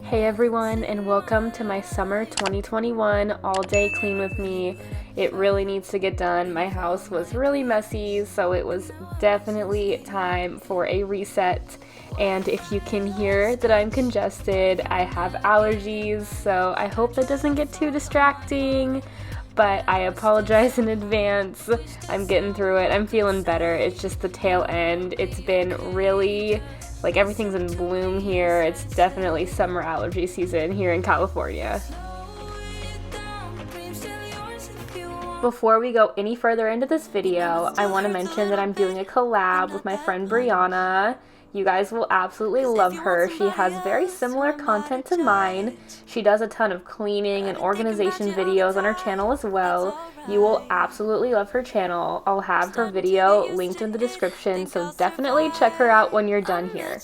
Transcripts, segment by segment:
Hey everyone, and welcome to my summer 2021 all day clean with me. It really needs to get done. My house was really messy, so it was definitely time for a reset. And if you can hear that I'm congested, I have allergies, so I hope that doesn't get too distracting. But I apologize in advance. I'm getting through it. I'm feeling better. It's just the tail end. It's been really, everything's in bloom here. It's definitely summer allergy season here in California. Before we go any further into this video, I want to mention that I'm doing a collab with my friend Brianna. You guys will absolutely love her. She has very similar content to mine. She does a ton of cleaning and organization videos on her channel as well. You will absolutely love her channel. I'll have her video linked in the description, so definitely check her out when you're done here.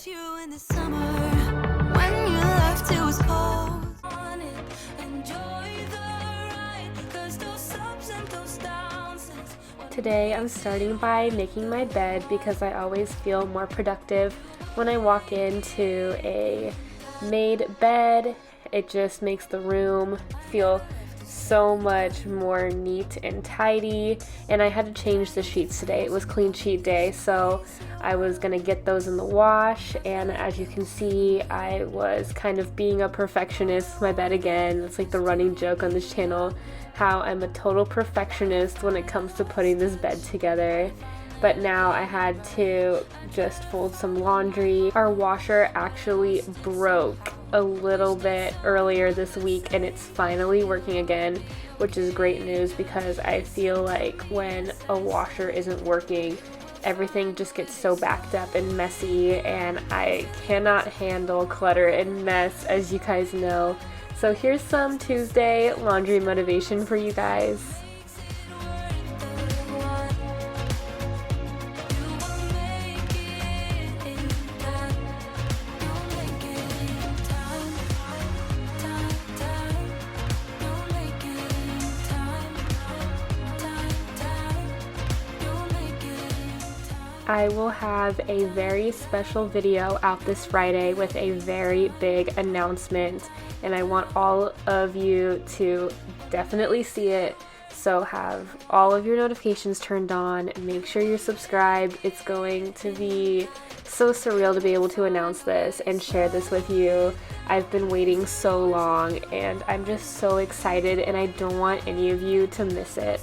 Today I'm starting by making my bed because I always feel more productive when I walk into a made bed. It just makes the room feel so much more neat and tidy, and I had to change the sheets today. It was clean sheet day, so I was gonna get those in the wash, and as you can see, I was kind of being a perfectionist with my bed again. It's like the running joke on this channel, how I'm a total perfectionist when it comes to putting this bed together. But now I had to just fold some laundry. Our washer actually broke a little bit earlier this week, and it's finally working again, which is great news because I feel like when a washer isn't working, everything just gets so backed up and messy, and I cannot handle clutter and mess, as you guys know. So here's some Tuesday laundry motivation for you guys. I will have a very special video out this Friday with a very big announcement, and I want all of you to definitely see it. So have all of your notifications turned on, make sure you're subscribed. It's going to be so surreal to be able to announce this and share this with you. I've been waiting so long, and I'm just so excited, and I don't want any of you to miss it.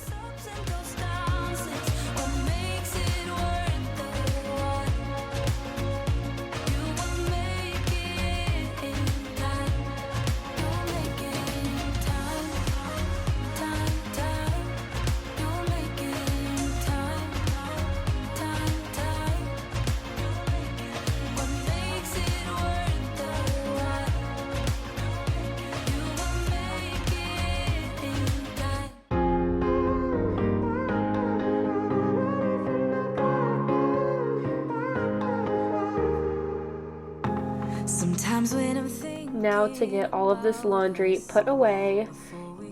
Now to get all of this laundry put away.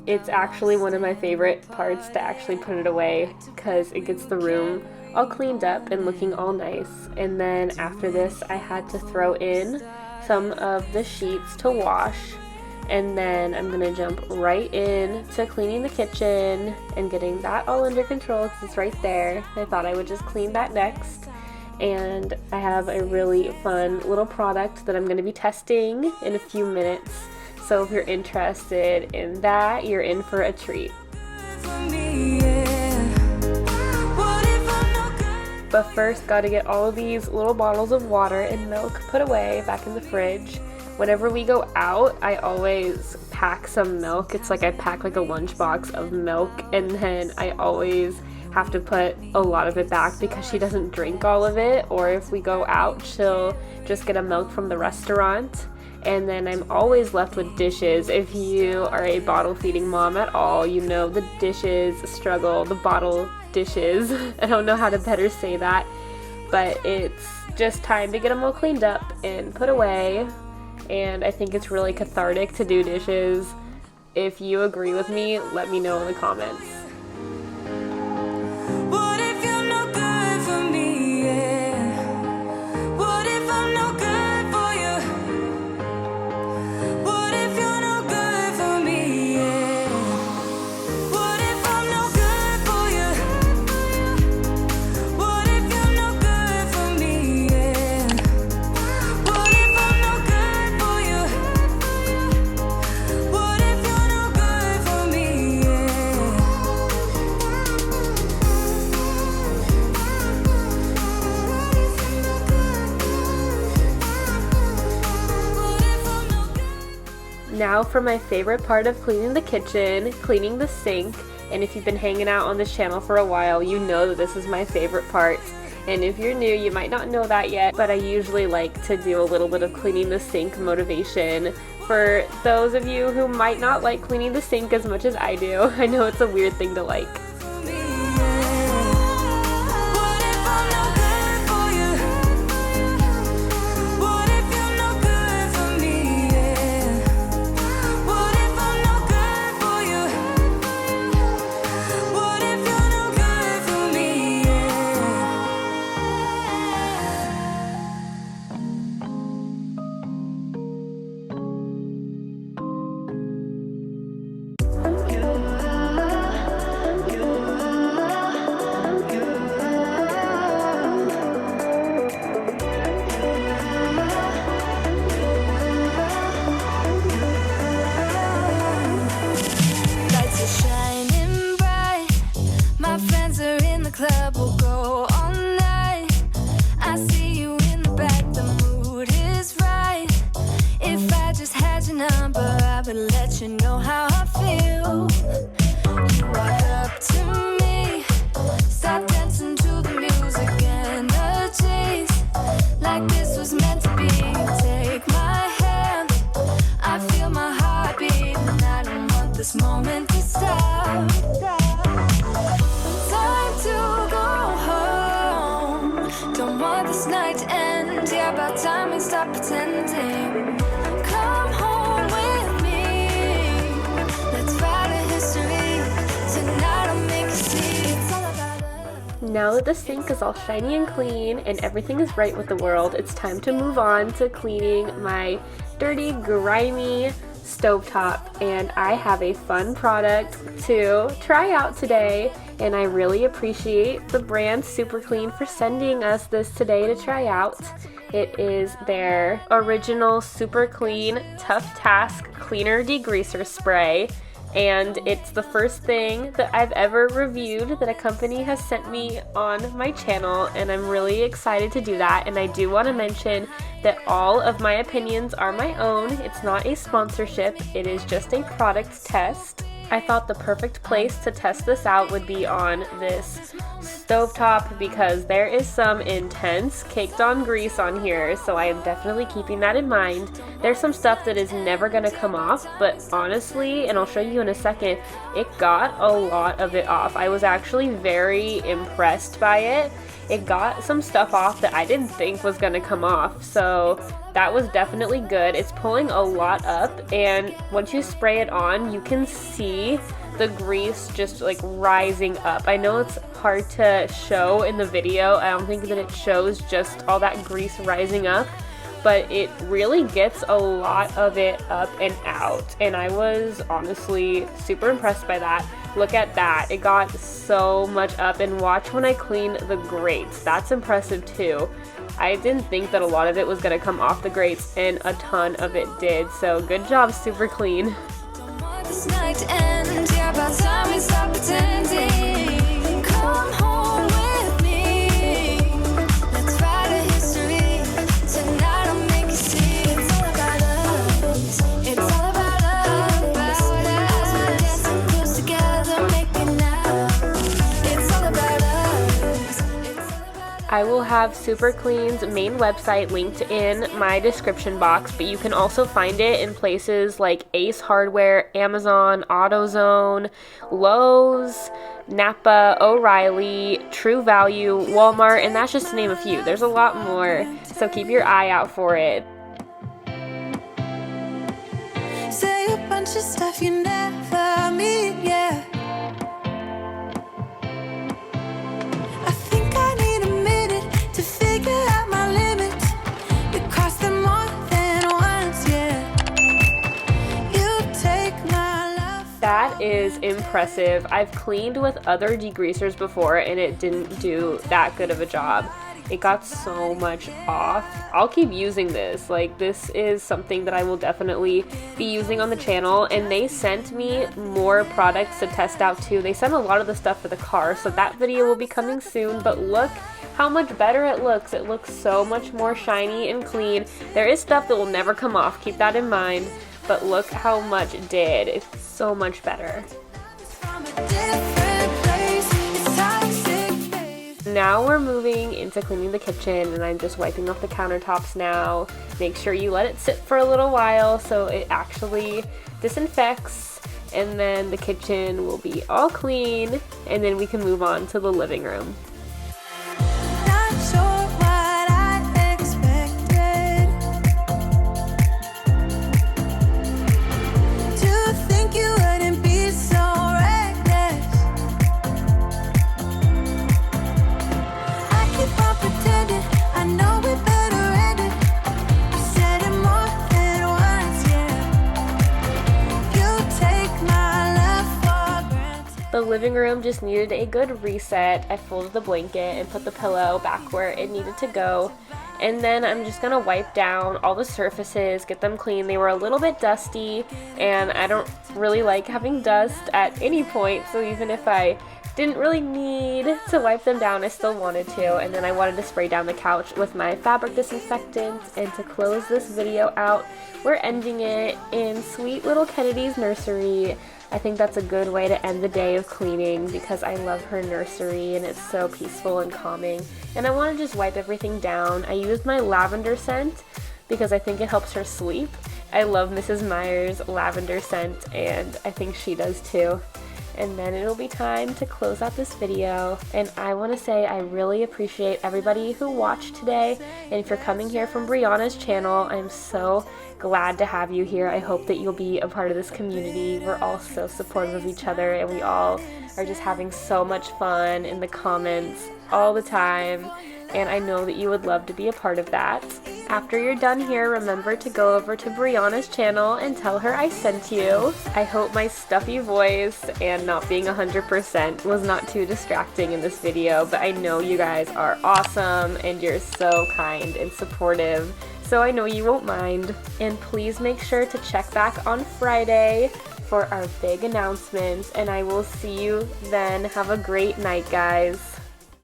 It's actually one of my favorite parts to actually put it away because it gets the room all cleaned up and looking all nice. And then after this, I had to throw in some of the sheets to wash, and then I'm gonna jump right in to cleaning the kitchen and getting that all under control because it's right there. I thought I would just clean that next. And I have a really fun little product that I'm going to be testing in a few minutes. So if you're interested in that, you're in for a treat. But first, gotta get all of these little bottles of water and milk put away back in the fridge. Whenever we go out, I always pack some milk. It's like I pack like a lunchbox of milk, and then I always have to put a lot of it back because she doesn't drink all of it, or if we go out, she'll just get a milk from the restaurant. And then I'm always left with dishes. If you are a bottle feeding mom at all, you know the dishes struggle, the bottle dishes. I don't know how to better say that, but it's just time to get them all cleaned up and put away. And I think it's really cathartic to do dishes. If you agree with me, let me know in the comments. What if you're not good for me, yeah? Now for my favorite part of cleaning the kitchen, cleaning the sink. And if you've been hanging out on this channel for a while, you know that this is my favorite part. And if you're new, you might not know that yet, but I usually like to do a little bit of cleaning the sink motivation for those of you who might not like cleaning the sink as much as I do. I know it's a weird thing to like. Club will go all night. I see you in the back, the mood is right. If I just had your number, I would let you know how I feel. You walk up to me, start dancing to the music and the chase, like this was meant to be. Take my hand, I feel my heart beat, and I don't want this moment to stop. To go home, don't want this night to end. Yeah, about time we stop pretending. Come home with me, let's write a history. Tonight I'll make you see it's all about us. Now that the sink is all shiny and clean and everything is right with the world, it's time to move on to cleaning my dirty, grimy stovetop, and I have a fun product to try out today, and I really appreciate the brand Super Clean for sending us this today to try out. It is their original Super Clean Tough Task Cleaner Degreaser Spray, and it's the first thing that I've ever reviewed that a company has sent me on my channel, and I'm really excited to do that. And I do want to mention that all of my opinions are my own. It's not a sponsorship, it is just a product test. I thought the perfect place to test this out would be on this stovetop because there is some intense caked on grease on here, so I am definitely keeping that in mind. There's some stuff that is never going to come off, but honestly, and I'll show you in a second, it got a lot of it off. I was actually very impressed by it. It got some stuff off that I didn't think was going to come off, so that was definitely good. It's pulling a lot up, and once you spray it on, you can see the grease just like rising up. I know it's hard to show in the video. I don't think that it shows just all that grease rising up, but it really gets a lot of it up and out, and I was honestly super impressed by that. Look at that, it got so much up, and watch when I clean the grates. That's impressive too. I didn't think that a lot of it was going to come off the grates, and a ton of it did, so good job, Super Clean. Come home with me, let's write a history. Tonight I'll make you see it's all about us. It's all about us. As we're dancing close together, making out. It's all about us. I will have Super Clean's main website linked in my description box, but you can also find it in places like Ace Hardware, Amazon, AutoZone, Lowe's, Napa, O'Reilly, True Value, Walmart, and that's just to name a few. There's a lot more, so keep your eye out for it. Say a bunch of stuff you never mean, yeah. I think I need a minute to figure out my limits. You cross them more than once, yeah. You take my love. That is impressive. I've cleaned with other degreasers before and it didn't do that good of a job. It got so much off. I'll keep using this. Like, this is something that I will definitely be using on the channel, and they sent me more products to test out too. They sent a lot of the stuff for the car, so that video will be coming soon, but look how much better it looks. It looks so much more shiny and clean. There is stuff that will never come off, keep that in mind, but look how much it did. It's so much better. From a different place, it's toxic, babe. Now we're moving into cleaning the kitchen, and I'm just wiping off the countertops now. Make sure you let it sit for a little while so it actually disinfects, and then the kitchen will be all clean, and then we can move on to the living room. Not sure what I expected. To think you wouldn't be so reckless. I keep on pretending I know we better end it. I said it more than once, yeah. You take my love for granted. The living room just needed a good reset. I folded the blanket and put the pillow back where it needed to go. And then I'm just gonna wipe down all the surfaces, get them clean. They were a little bit dusty, and I don't really like having dust at any point, so even if I didn't really need to wipe them down, I still wanted to. And then I wanted to spray down the couch with my fabric disinfectant. And to close this video out, we're ending it in sweet little Kennedy's nursery. I think that's a good way to end the day of cleaning because I love her nursery and it's so peaceful and calming. And I want to just wipe everything down. I used my lavender scent because I think it helps her sleep. I love Mrs. Meyer's lavender scent, and I think she does too. And then it'll be time to close out this video. And I want to say I really appreciate everybody who watched today. And if you're coming here from Brianna's channel, I'm so glad to have you here. I hope that you'll be a part of this community. We're all so supportive of each other, and we all are just having so much fun in the comments all the time. And I know that you would love to be a part of that. After you're done here, remember to go over to Brianna's channel and tell her I sent you. I hope my stuffy voice and not being 100% was not too distracting in this video, but I know you guys are awesome and you're so kind and supportive, so I know you won't mind. And please make sure to check back on Friday for our big announcement, and I will see you then. Have a great night, guys.